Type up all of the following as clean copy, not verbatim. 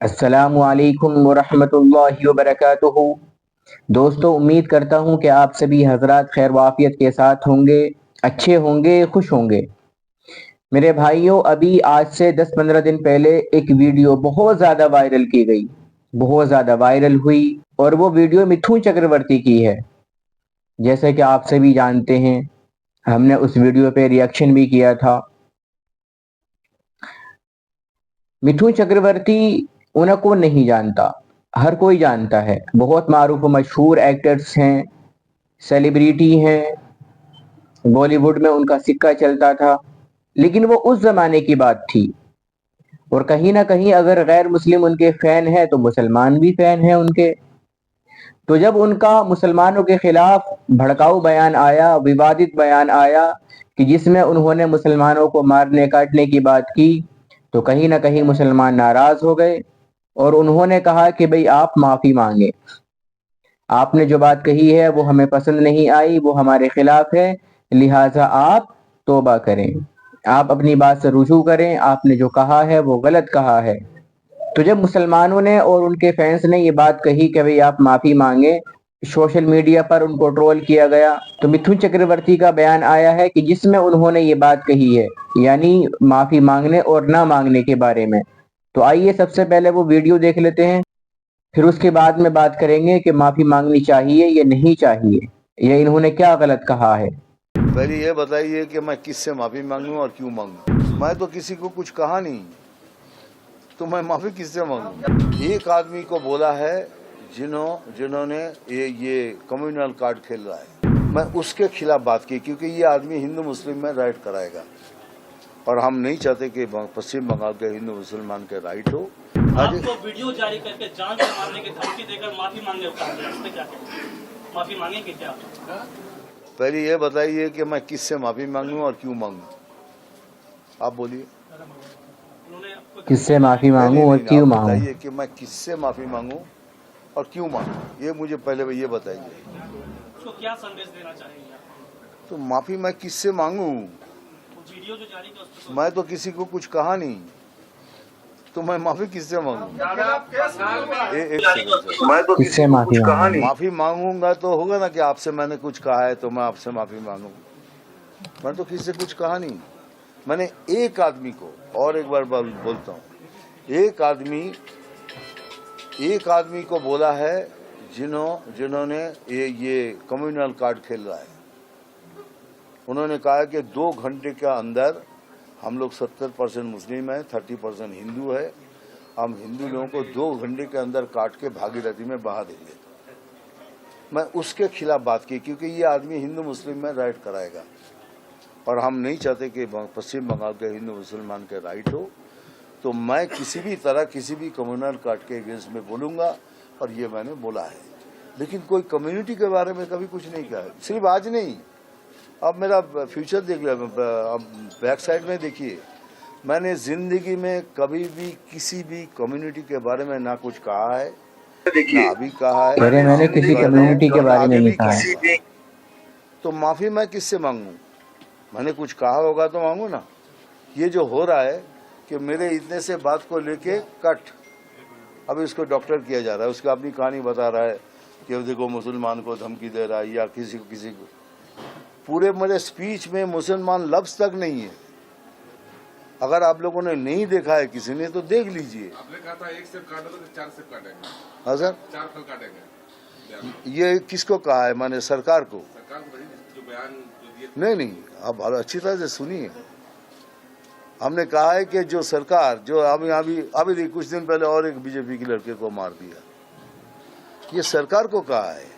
अस्सलामु अलैकुम वरहमतुल्लाहि वबरकातुहू। दोस्तों, उम्मीद करता हूँ कि आप सभी हजरात खैर वाफियत के साथ होंगे, अच्छे होंगे, खुश होंगे। मेरे भाइयों, अभी आज से 10-15 दिन पहले एक वीडियो बहुत ज़्यादा वायरल की गई, बहुत ज़्यादा वायरल हुई। और वो वीडियो मिथुन चक्रवर्ती की है। जैसे कि आप सभी जानते हैं, हमने उस वीडियो पे रिएक्शन भी किया था। मिथुन चक्रवर्ती उनको नहीं जानता, हर कोई जानता है। बहुत मारूफ मशहूर एक्टर्स हैं, सेलिब्रिटी हैं, बॉलीवुड में उनका सिक्का चलता था। लेकिन वो उस जमाने की बात थी। और कहीं ना कहीं अगर गैर मुस्लिम उनके फैन है तो मुसलमान भी फैन है उनके। तो जब उनका मुसलमानों के खिलाफ भड़काऊ बयान आया, विवादित बयान आया कि जिसमें उन्होंने मुसलमानों को मारने काटने की बात की, तो कहीं ना कहीं मुसलमान नाराज हो गए। और उन्होंने कहा कि भाई आप माफी मांगे, आपने जो बात कही है वो हमें पसंद नहीं आई, वो हमारे खिलाफ है, लिहाजा आप तौबा करें, आप अपनी बात से रुजू करें, आपने जो कहा है वो गलत कहा है। तो जब मुसलमानों ने और उनके फैंस ने ये बात कही कि भाई आप माफी मांगे, सोशल मीडिया पर उनको ट्रोल किया गया। तो मिथुन चक्रवर्ती का बयान आया है कि जिसमें उन्होंने ये बात कही है, यानी माफी मांगने और ना मांगने के बारे में। तो आइए सबसे पहले वो वीडियो देख लेते हैं, फिर उसके बाद में बात करेंगे कि माफी मांगनी चाहिए या नहीं चाहिए, या इन्होंने क्या गलत कहा है। पहले ये बताइए कि मैं किससे माफी मांगूं और क्यों मांगूं। मैं तो किसी को कुछ कहा नहीं, तो मैं माफी किससे मांगूं। एक आदमी को बोला है जिन्होंने ये कम्युनल कार्ड खेल रहा है, मैं उसके खिलाफ बात की, क्योंकि ये आदमी हिंदू मुस्लिम में राइट कराएगा और हम नहीं चाहते कि पश्चिम बंगाल के हिंदू मुसलमान के राइट हो। आपको वीडियो जारी करके जान से मारने की धमकी देकर माफी मांगने को कहा गया, इस पे क्या कहेंगे? माफी मांगेंगे क्या? पहले ये बताइए कि मैं किससे माफी मांगूं और क्यों मांगूं, आप बोलिए। किससे माफी मांगूं और नहीं, क्यों आप मांगूं। बताइए कि मैं किससे माफी मांगूं और क्यों मांगूं, ये मुझे पहले ये बताइए। उसको क्या संदेश देना चाहेंगे आप? तो माफी मैं किससे मांगूं, वीडियो जो जारी किया उस पे मैं तो किसी को कुछ कहा नहीं, तो मैं माफी किससे मांगूं। मैं तो किससे माफी मांगूं। माफी मांगूंगा तो होगा ना कि आपसे मैंने कुछ कहा है तो मैं आपसे माफी मांगूं। मैं तो किसी से कुछ कहा नहीं। मैंने एक आदमी को, और एक बार बोलता हूँ, एक आदमी को बोला है जिन्होंने ये कम्युनल कार्ड खेल रहा है। उन्होंने कहा कि 2 घंटे के अंदर हम लोग 70% मुस्लिम है, 30% हिंदू है, हम हिंदू लोगों को 2 घंटे के अंदर काट के भागीरथी में बहा देंगे। मैं उसके खिलाफ बात की, क्योंकि ये आदमी हिंदू मुस्लिम में राइट कराएगा और हम नहीं चाहते कि पश्चिम बंगाल के हिंदू मुसलमान के राइट हो। तो मैं किसी भी तरह किसी भी कम्युनल कार्ड के अगेंस्ट में बोलूंगा, और ये मैंने बोला है। लेकिन कोई कम्युनिटी के बारे में कभी कुछ नहीं कहा है, सिर्फ आज नहीं। अब मेरा फ्यूचर देख लिया, अब बैक साइड में देखिए, मैंने जिंदगी में कभी भी किसी भी कम्युनिटी के बारे में ना कुछ कहा है, ना अभी कहा है। मैंने किसी कम्युनिटी के बारे में नहीं कहा है। तो माफी मैं किससे मांगूं, मैंने कुछ कहा होगा तो मांगू ना। ये जो हो रहा है कि मेरे इतने से बात को लेके कट, अब इसको डॉक्टर किया जा रहा है, उसकी अपनी कहानी बता रहा है कि देखो मुसलमान को धमकी दे रहा है या किसी को। पूरे मेरे स्पीच में मुसलमान लफ्ज तक नहीं है। अगर आप लोगों ने नहीं देखा है किसी ने तो देख लीजिए। आपने कहा था 1 सेब काटो तो 4 सेब काटेंगे। हाँ सर, 4 फल काटेंगे। ये किसको कहा है, मैंने सरकार को। सरकार को जो बयान जो दिए नहीं, आप अच्छी तरह से सुनिए। हमने कहा है कि जो सरकार जो अभी कुछ दिन पहले और एक बीजेपी के लड़के को मार दिया, ये सरकार को कहा है।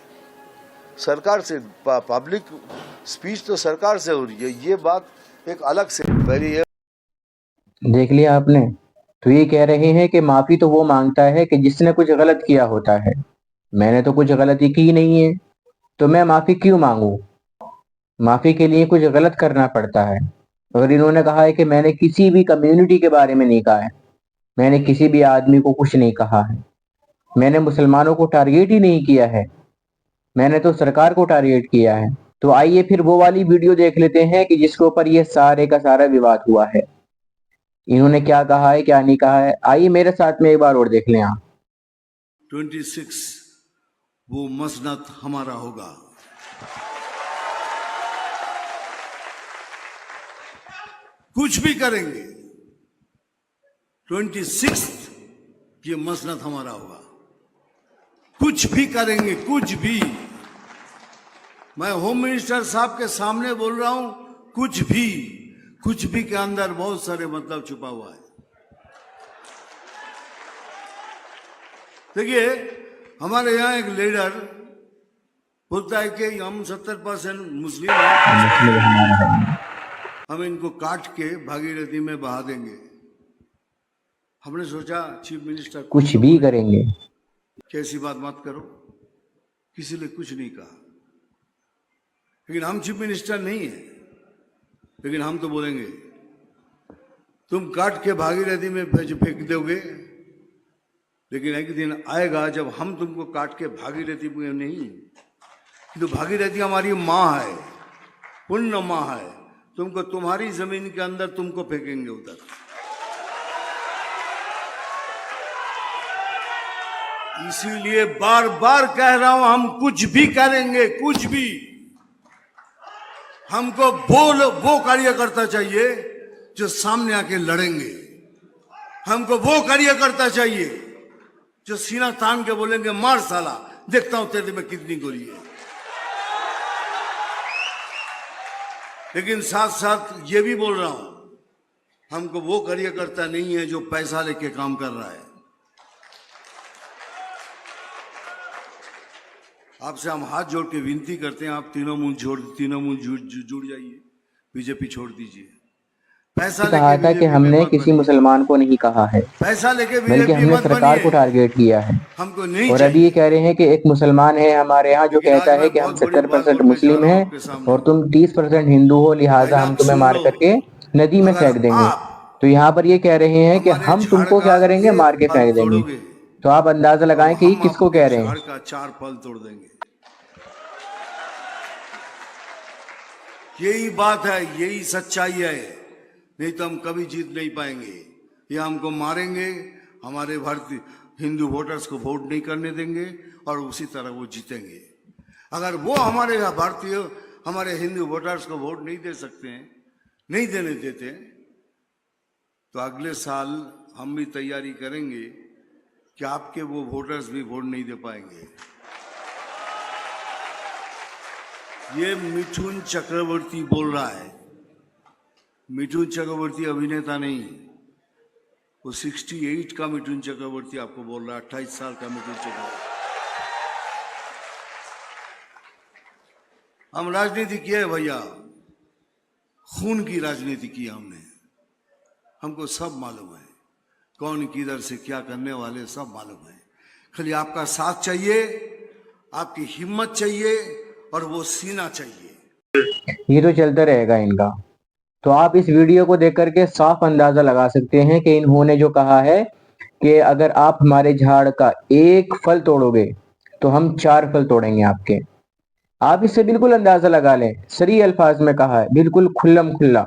सरकार से पब्लिक स्पीच तो सरकार से हो रही है, ये बात एक अलग से। पहले ये देख लिया आपने। तो ये कह रहे हैं कि माफी तो वो मांगता है कि जिसने कुछ गलत किया होता है। मैंने तो कुछ गलती की नहीं है, तो मैं माफी क्यों मांगू। माफी के लिए कुछ गलत करना पड़ता है। और इन्होंने कहा है कि मैंने किसी भी कम्युनिटी के बारे में नहीं कहा है, मैंने किसी भी आदमी को कुछ नहीं कहा है, मैंने मुसलमानों को टारगेट ही नहीं किया है, मैंने तो सरकार को टारगेट किया है। तो आइए फिर वो वाली वीडियो देख लेते हैं कि जिसके ऊपर ये सारे का सारा विवाद हुआ है। इन्होंने क्या कहा है क्या नहीं कहा है, आइए मेरे साथ में एक बार और देख लें आप। 26 वो मसनद हमारा होगा। कुछ भी करेंगे, 26 ये मसनद हमारा होगा। कुछ भी करेंगे, कुछ भी। मैं होम मिनिस्टर साहब के सामने बोल रहा हूं, कुछ भी के अंदर बहुत सारे मतलब छुपा हुआ है। देखिए, हमारे यहाँ एक लीडर बोलता है कि हम 70% मुस्लिम हैं, हम इनको काट के भागीरथी में बहा देंगे। हमने सोचा चीफ मिनिस्टर कुछ भी करेंगे। कैसी बात मत करो, किसी ने कुछ नहीं कहा, लेकिन हम चीफ मिनिस्टर नहीं है। लेकिन हम तो बोलेंगे तुम काट के भागीरथी में फेंक दोगे, लेकिन एक दिन आएगा जब हम तुमको काट के भागीरथी में नहीं, तो भागीरथी हमारी माँ है, पुण्य माँ है, तुमको तुम्हारी जमीन के अंदर तुमको फेंकेंगे उधर। इसीलिए बार बार कह रहा हूं, हम कुछ भी करेंगे, कुछ भी। हमको वो कार्यकर्ता चाहिए जो सामने आके लड़ेंगे। हमको वो कार्यकर्ता चाहिए जो सीना तान के बोलेंगे मार साला, देखता हूं तेरे में कितनी गोली है। लेकिन साथ साथ ये भी बोल रहा हूं, हमको वो कार्यकर्ता नहीं है जो पैसा लेके काम कर रहा है। आपसे हम हाथ जोड़ के विनती करते हैं, आप तीनों मुंह जुड़ जाइए, बीजेपी छोड़ दीजिए। पैसा कहा था कि हमने किसी मुसलमान को नहीं कहा है, पैसा लेके बल्कि हमने सरकार को टारगेट किया है। हमको नहीं और अभी ये कह रहे हैं कि एक मुसलमान है हमारे यहाँ जो कहता है कि हम 70% मुस्लिम हैं और तुम 30% हिंदू हो, लिहाजा हम तुम्हें मार करके नदी में फेंक देंगे। तो यहाँ पर ये कह रहे हैं कि हम तुमको क्या करेंगे, मार के फेंक देंगे। तो आप अंदाजा लगाएं कि किसको कह रहे हैं। का 4 फल तोड़ देंगे। यही बात है, यही सच्चाई है, नहीं तो हम कभी जीत नहीं पाएंगे। ये हमको मारेंगे, हमारे भारतीय हिंदू वोटर्स को वोट नहीं करने देंगे और उसी तरह वो जीतेंगे। अगर वो हमारे हिंदू वोटर्स को वोट नहीं दे सकते हैं, नहीं देने देते, तो अगले साल हम भी तैयारी करेंगे कि आपके वो वोटर्स भी वोट नहीं दे पाएंगे। ये मिथुन चक्रवर्ती बोल रहा है। मिथुन चक्रवर्ती अभिनेता नहीं, वो 68 का मिथुन चक्रवर्ती आपको बोल रहा है, 28 साल का मिथुन चक्रवर्ती। हम राजनीति किए है भैया, खून की राजनीति की हमने। हमको सब मालूम है कौन किधर से क्या करने वाले, सब मालूम है। खाली आपका साथ चाहिए, आपकी हिम्मत चाहिए और वो सीना चाहिए। ये तो चलता रहेगा इनका। तो आप इस वीडियो को देख करके साफ अंदाजा लगा सकते हैं कि इन्होंने जो कहा है कि अगर आप हमारे झाड़ का एक फल तोड़ोगे तो हम 4 फल तोड़ेंगे आपके। आप इससे बिल्कुल अंदाजा लगा लें, सही अल्फाज में कहा है, बिल्कुल खुल्लम खुल्ला,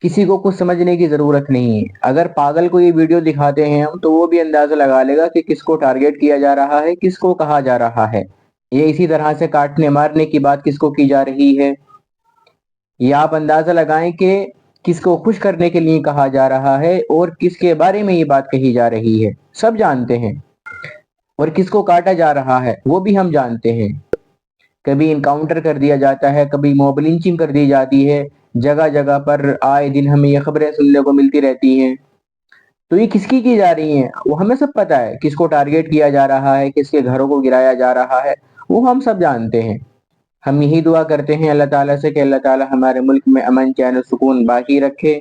किसी को कुछ समझने की जरूरत नहीं है। अगर पागल को ये वीडियो दिखाते हैं हम, तो वो भी अंदाजा लगा लेगा कि किसको टारगेट किया जा रहा है, किसको कहा जा रहा है। ये इसी तरह से काटने मारने की बात किसको की जा रही है, ये आप अंदाजा लगाएं कि किसको खुश करने के लिए कहा जा रहा है और किसके बारे में ये बात कही जा रही है, सब जानते हैं। और किसको काटा जा रहा है वो भी हम जानते हैं। कभी इनकाउंटर कर दिया जाता है, कभी मॉब लिंचिंग कर दी जाती है, जगह जगह पर आए दिन हमें ये खबरें सुनने को मिलती रहती हैं। तो ये किसकी की जा रही हैं वो हमें सब पता है, किसको टारगेट किया जा रहा है, किसके घरों को गिराया जा रहा है, वो हम सब जानते हैं। हम यही दुआ करते हैं अल्लाह ताला से कि अल्लाह ताला हमारे मुल्क में अमन चैन सुकून बाकी रखे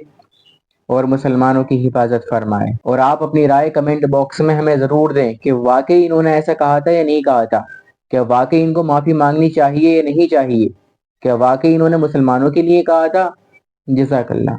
और मुसलमानों की हिफाजत फरमाए। और आप अपनी राय कमेंट बॉक्स में हमें ज़रूर दें कि वाकई इन्होंने ऐसा कहा था या नहीं कहा था, क्या वाकई इनको माफ़ी मांगनी चाहिए या नहीं चाहिए, क्या वाकई इन्होंने मुसलमानों के लिए कहा था। जज़ाकल्लाह।